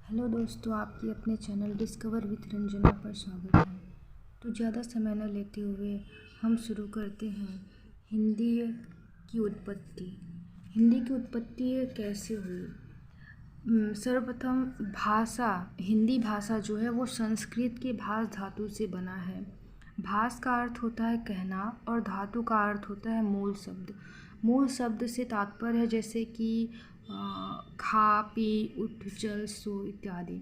Hello दोस्तों, आपकी अपने चैनल डिस्कवर विद रंजना पर स्वागत है। तो ज़्यादा समय न लेते हुए हम शुरू करते हैं हिंदी की उत्पत्ति। हिंदी की उत्पत्ति कैसे हुई? सर्वप्रथम हिंदी भाषा जो है वो संस्कृत के भास धातु से बना है। भास का अर्थ होता है कहना और धातु का अर्थ होता है मूल शब्द। मूल शब्द से तात्पर्य है जैसे कि खा पी उठ चल सो इत्यादि।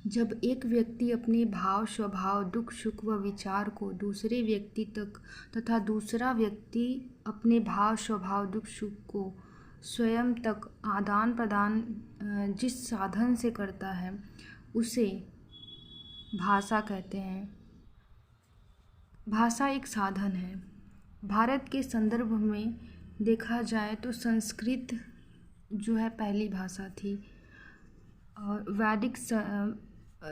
जब एक व्यक्ति अपने भाव स्वभाव दुख सुख व विचार को दूसरे व्यक्ति तक तथा दूसरा व्यक्ति अपने भाव स्वभाव दुख सुख को स्वयं तक आदान प्रदान जिस साधन से करता है उसे भाषा कहते हैं। भाषा एक साधन है। भारत के संदर्भ में देखा जाए तो संस्कृत जो है पहली भाषा थी और वैदिक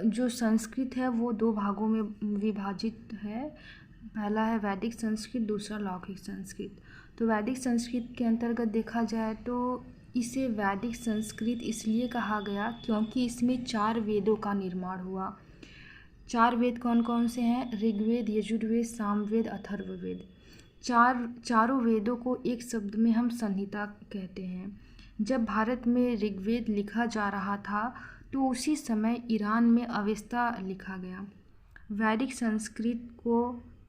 जो संस्कृत है वो दो भागों में विभाजित है। पहला है वैदिक संस्कृत, दूसरा लौकिक संस्कृत। तो वैदिक संस्कृत के अंतर्गत देखा जाए तो इसे वैदिक संस्कृत इसलिए कहा गया क्योंकि इसमें 4 वेदों का निर्माण हुआ। 4 वेद कौन कौन से हैं? ऋग्वेद, यजुर्वेद, सामवेद, अथर्ववेद। चारों वेदों को एक शब्द में हम संहिता कहते हैं। जब भारत में ऋग्वेद लिखा जा रहा था तो उसी समय ईरान में अवेस्ता लिखा गया। वैदिक संस्कृत को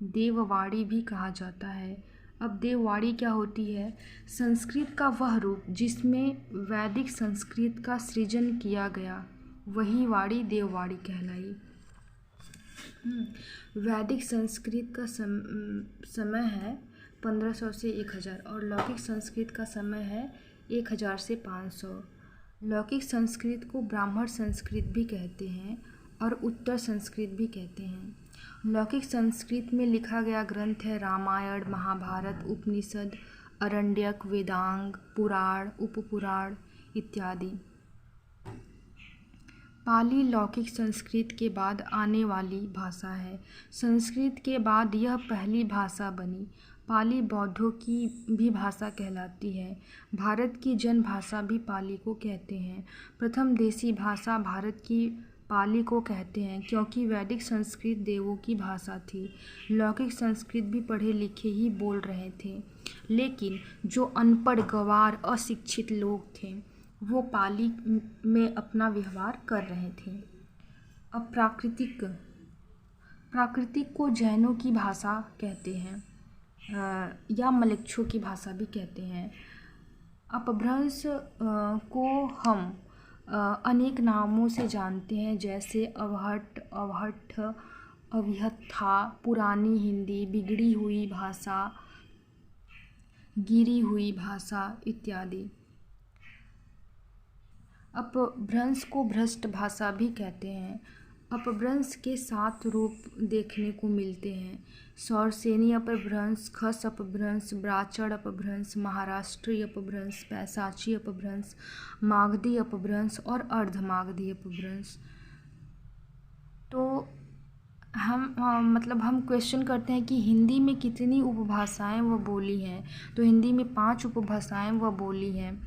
देववाणी भी कहा जाता है। अब देववाणी क्या होती है? संस्कृत का वह रूप जिसमें वैदिक संस्कृत का सृजन किया गया वही वाणी देववाणी कहलाई। वैदिक संस्कृत का समय है 1500 से 1000 और लौकिक संस्कृत का समय है 1000 से 500। लौकिक संस्कृत को ब्राह्मण संस्कृत भी कहते हैं और उत्तर संस्कृत भी कहते हैं। लौकिक संस्कृत में लिखा गया ग्रंथ है रामायण, महाभारत, उपनिषद, आरण्यक, वेदांग, पुराण, उपपुराण इत्यादि। पाली लौकिक संस्कृत के बाद आने वाली भाषा है। संस्कृत के बाद यह पहली भाषा बनी। पाली बौद्धों की भी भाषा कहलाती है। भारत की जन भाषा भी पाली को कहते हैं। प्रथम देशी भाषा भारत की पाली को कहते हैं क्योंकि वैदिक संस्कृत देवों की भाषा थी। लौकिक संस्कृत भी पढ़े लिखे ही बोल रहे थे, लेकिन जो अनपढ़ गंवार अशिक्षित लोग थे वो पाली में अपना व्यवहार कर रहे थे। अब प्राकृतिक को जैनों की भाषा कहते हैं या मलेच्छों की भाषा भी कहते हैं। अपभ्रंश को हम अनेक नामों से जानते हैं जैसे अवहट, अवहट्ठ, अभिहत्था, पुरानी हिंदी, बिगड़ी हुई भाषा, गिरी हुई भाषा इत्यादि। अपभ्रंश को भ्रष्ट भाषा भी कहते हैं। अपभ्रंश के 7 रूप देखने को मिलते हैं: सौरसेनी अपभ्रंश, खस अपभ्रंश, ब्राह्मण अपभ्रंश, महाराष्ट्री अपभ्रंश, पैशाची अपभ्रंश, मागधी अपभ्रंश और अर्धमागधी अपभ्रंश। तो हम क्वेश्चन करते हैं कि हिंदी में कितनी उपभाषाएं व बोली हैं। तो हिंदी में 5 उपभाषाएं व बोली हैं।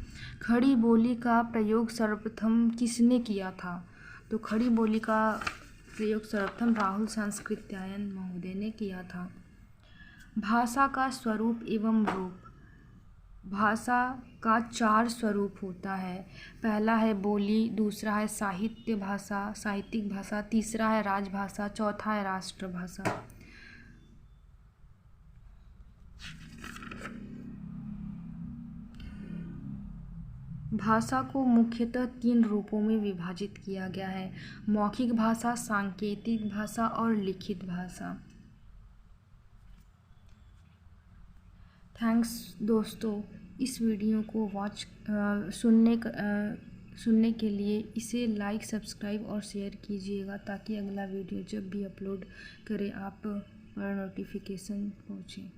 खड़ी बोली का प्रयोग सर्वप्रथम किसने किया था? तो खड़ी बोली का प्रयोग सर्वप्रथम राहुल सांस्कृत्यायन महोदय ने किया था। भाषा का स्वरूप एवं रूप। भाषा का 4 स्वरूप होता है। पहला है बोली, दूसरा है साहित्य भाषा, साहित्यिक भाषा, तीसरा है राजभाषा, चौथा है राष्ट्रभाषा। भाषा को मुख्यतः 3 रूपों में विभाजित किया गया है: मौखिक भाषा, सांकेतिक भाषा और लिखित भाषा। थैंक्स दोस्तों, इस वीडियो को सुनने के लिए इसे लाइक, सब्सक्राइब और शेयर कीजिएगा ताकि अगला वीडियो जब भी अपलोड करें आप पर नोटिफिकेशन पहुँचे।